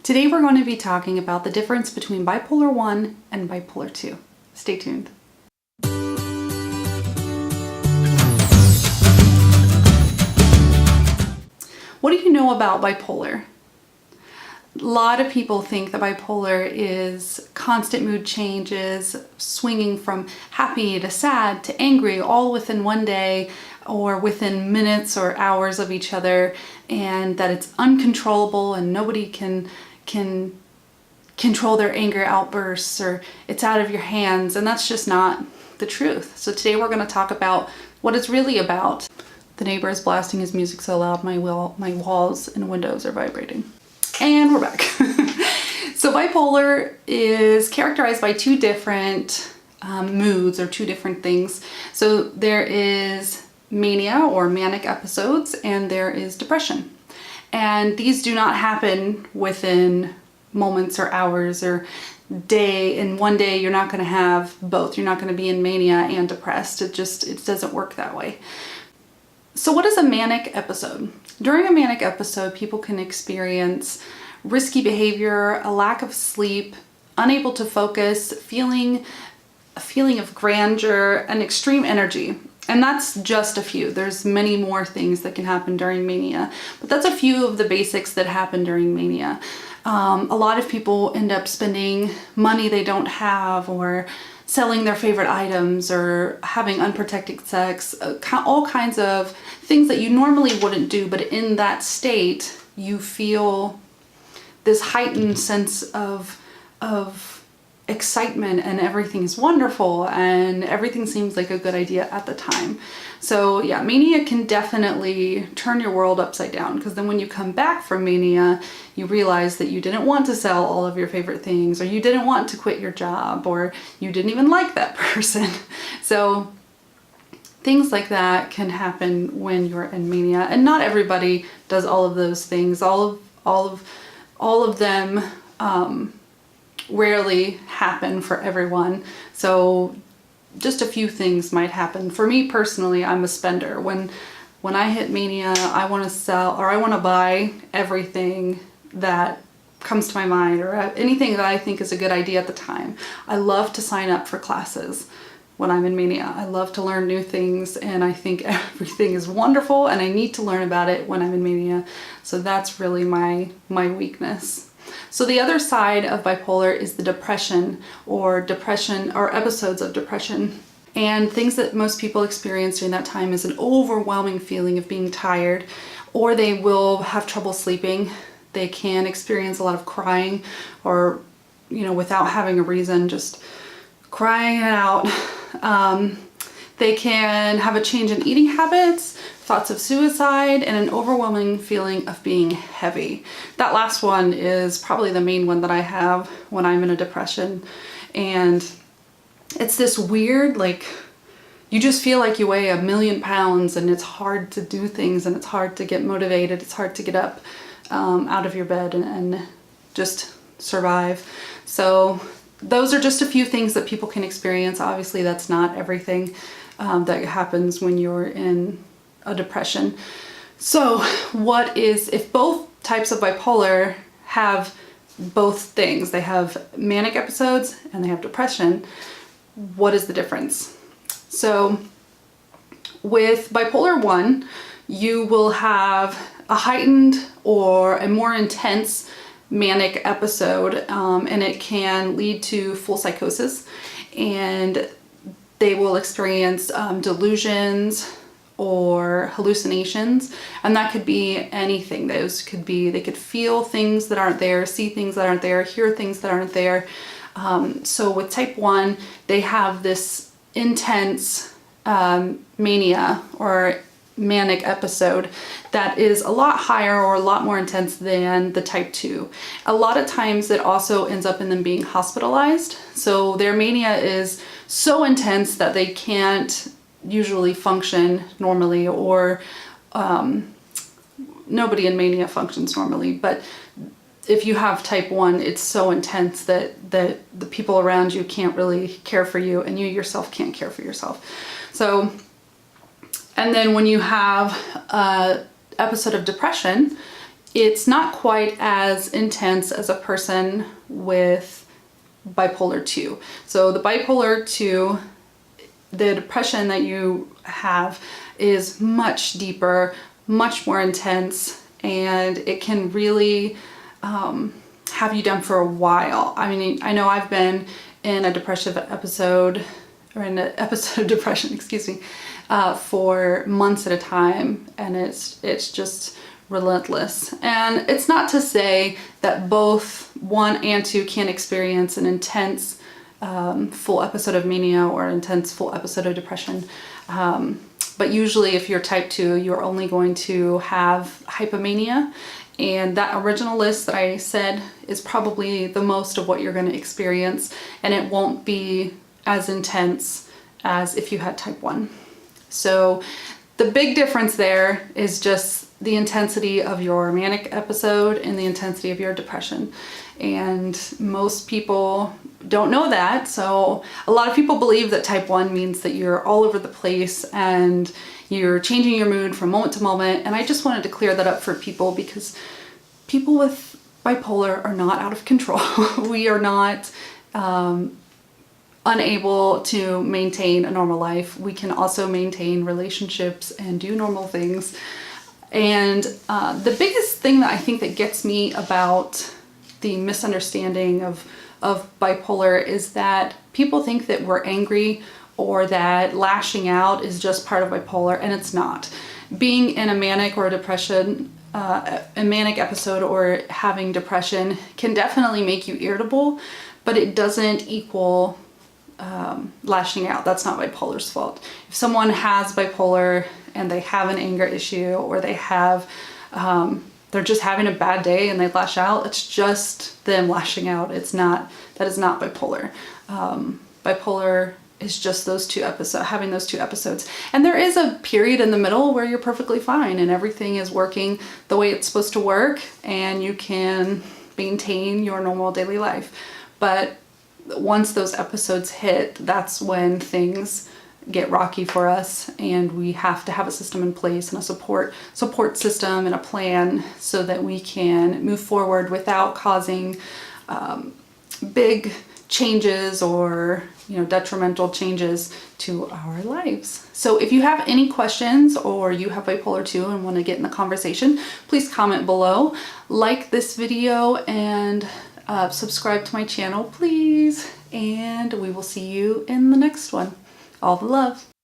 Today we're going to be talking about the difference between bipolar 1 and bipolar 2. Stay tuned. What do you know about bipolar? A lot of people think that bipolar is constant mood changes, swinging from happy to sad to angry all within one day or within minutes or hours of each other, and that it's uncontrollable and nobody can control their anger outbursts, or it's out of your hands, and that's just not the truth. So today we're going to talk about what it's really about. The neighbor is blasting his music so loud my walls and windows are vibrating. And we're back. So bipolar is characterized by two different moods, or two different things. So there is mania or manic episodes, and there is depression. And these do not happen within moments or hours or day. In one day, you're not going to have both. You're not going to be in mania and depressed. It doesn't work that way. So what is a manic episode? During a manic episode, people can experience risky behavior, a lack of sleep, unable to focus, a feeling of grandeur, and extreme energy. And that's just a few. There's many more things that can happen during mania, but that's a few of the basics that happen during mania. A lot of people end up spending money they don't have, or selling their favorite items, or having unprotected sex, all kinds of things that you normally wouldn't do, but in that state, you feel this heightened sense of excitement, and everything is wonderful, and everything seems like a good idea at the time. So yeah, mania can definitely turn your world upside down, because then when you come back from mania, you realize that you didn't want to sell all of your favorite things, or you didn't want to quit your job, or you didn't even like that person. So things like that can happen when you're in mania, and not everybody does all of those things. All of them rarely happen for everyone. So just a few things might happen. For me personally, I'm a spender. When I hit mania, I want to sell, or I want to buy everything that comes to my mind, or anything that I think is a good idea at the time. I love to sign up for classes when I'm in mania. I love to learn new things, and I think everything is wonderful, and I need to learn about it when I'm in mania. So that's really my weakness. So the other side of bipolar is the depression or episodes of depression. And things that most people experience during that time is an overwhelming feeling of being tired, or they will have trouble sleeping. They can experience a lot of crying, or, without having a reason, just crying it out. They can have a change in eating habits, thoughts of suicide, and an overwhelming feeling of being heavy. That last one is probably the main one that I have when I'm in a depression. And it's this weird, you just feel like you weigh 1,000,000 pounds, and it's hard to do things, and it's hard to get motivated. It's hard to get up out of your bed and just survive. So those are just a few things that people can experience. Obviously, that's not everything that happens when you're in a depression. So if both types of bipolar have both things, they have manic episodes and they have depression, what is the difference? So with bipolar 1, you will have a heightened or a more intense manic episode, and it can lead to full psychosis, and they will experience delusions or hallucinations, and that could be anything. They could feel things that aren't there, see things that aren't there, hear things that aren't there. So with type 1, they have this intense mania or manic episode that is a lot higher or a lot more intense than the type 2. A lot of times it also ends up in them being hospitalized. So their mania is so intense that they can't usually function normally, or nobody in mania functions normally. But if you have type 1, it's so intense that the people around you can't really care for you, and you yourself can't care for yourself. So, and then when you have an episode of depression, it's not quite as intense as a person with bipolar 2. So the bipolar 2, the depression that you have is much deeper, much more intense, and it can really have you down for a while. I mean, I know I've been in a depressive episode, or in an episode of depression, excuse me, for months at a time, and it's just relentless. And it's not to say that both 1 and 2 can't experience an intense full episode of mania or intense full episode of depression. But usually if you're type 2, you're only going to have hypomania. And that original list that I said is probably the most of what you're going to experience. And it won't be as intense as if you had type 1. So the big difference there is just the intensity of your manic episode and the intensity of your depression. And most people don't know that. So a lot of people believe that type 1 means that you're all over the place and you're changing your mood from moment to moment. And I just wanted to clear that up for people, because people with bipolar are not out of control. We are not unable to maintain a normal life. We can also maintain relationships and do normal things. And the biggest thing that I think that gets me about the misunderstanding of bipolar is that people think that we're angry or that lashing out is just part of bipolar, and it's not. Being in a manic or a depression, a manic episode or having depression can definitely make you irritable, but it doesn't equal lashing out. That's not bipolar's fault. If someone has bipolar and they have an anger issue, or they have they're just having a bad day and they lash out, it's just them lashing out. That is not bipolar. Bipolar is just having those two episodes. And there is a period in the middle where you're perfectly fine and everything is working the way it's supposed to work and you can maintain your normal daily life. But once those episodes hit, that's when things get rocky for us, and we have to have a system in place and a support system and a plan so that we can move forward without causing big changes or detrimental changes to our lives. So if you have any questions or you have bipolar 2 and want to get in the conversation, please comment below, like this video, and subscribe to my channel, please. And we will see you in the next one. All the love.